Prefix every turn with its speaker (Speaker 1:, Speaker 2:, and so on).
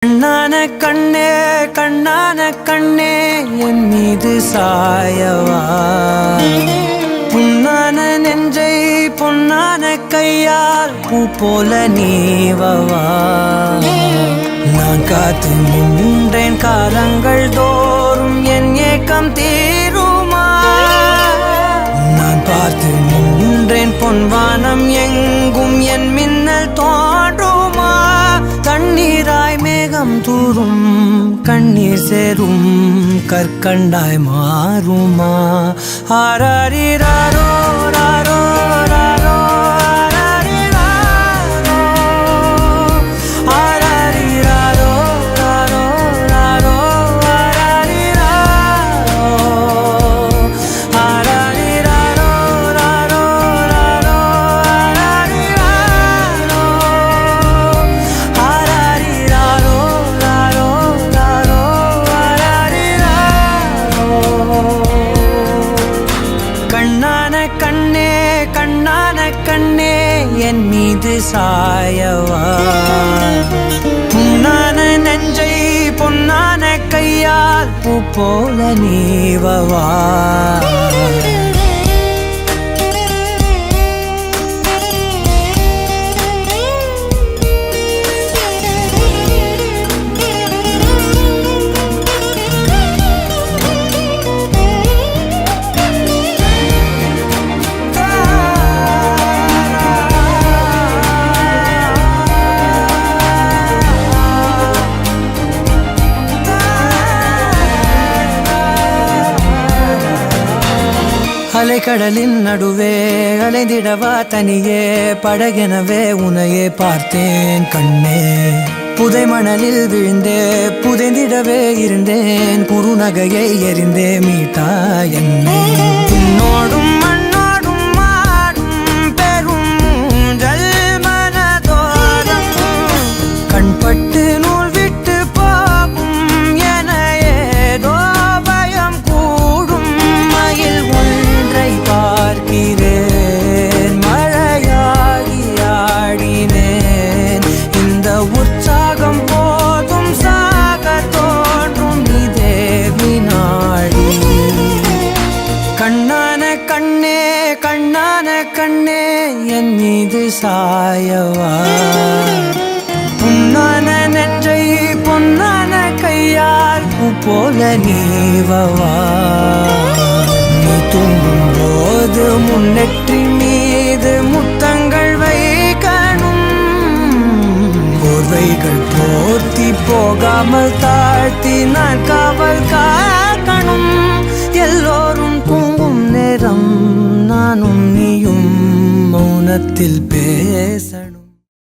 Speaker 1: கண்ணான கண்ணே கண்ணான கண்ணே என் மீது சாயவா, புண்ணான நெஞ்சை பொன்னான கையால் பூ போல நீவவா. நான் காத்து நின்றேன் காலங்கள் தோறும் என் ஏக்கம் தீருமா. நான் பார்த்து நின்றேன் பொன்வானம் எங்கும் என் மின்னல் தோன்றுமா. தண்ணீராய் மேகம் தூரும் கண்ணீர் சேரும் கற்கண்டாய் மாறுமா. ஆராரிராரோ ராரோ ராரோ ஆராரிராரோ ராரோ ராரோ ஆராரிராரோ ராரோ ராரோ கண்ணான கண்ணே கண்ணான கண்ணே என் மீது சாயவா, புண்ணான நெஞ்சை பொன்னான கையால் பூ போல நீவவா. அலைக்கடலின் நடுவே அலைந்திடவா தனியே படகெனவே உனையே பார்த்தேன் கண்ணே. புதை மணலில் விழுந்தே புதைந்திடவே இருந்தேன், குறுநகையை எறிந்தே மீட்டா என்னை. உன்னோடும் மண்ணோடும் மாடும் பெரும் மூஞ்சல் மனதோரம் கண்பட்டு நூல் விட்டு போகும் என ஏதோ பயம் கூடும். மயில் பார்க்கிறேன் மழையாகி ஆடினேன், இந்த உற்சாகம் போதும் சாக தோன்றும் இதே வினாடி. கண்ணான கண்ணே கண்ணான கண்ணே என் மீது சாயவா, புண்ணான நெஞ்சை பொன்னான கையால் பூ போல நீவவா. நீ தூங்கும் போது முன்னெற்றி மீது முத்தங்கள் வைக்கணும், போர்வைகள் போர்த்தி போகாமல் தாழ்த்தி நான் காவல் காக்கணும். எல்லோரும் தூங்கும் நேரம் நானும் நீயும் மௌனத்தில் பேசணும்.